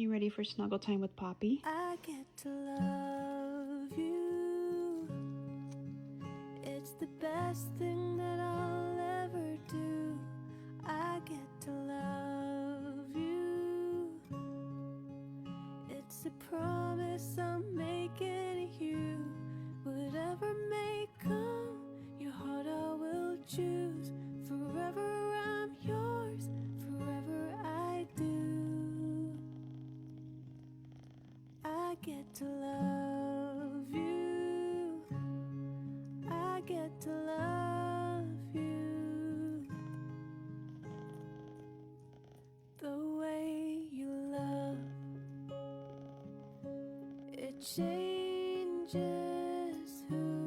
You ready for snuggle time with Poppy? I get to love you. It's the best thing that I'll ever do. I get to love you. It's a promise I'm making you. Whatever may come, your heart I will choose. Forever I'm yours, forever I do. I get to love you. I get to love you. The way you love, it changes who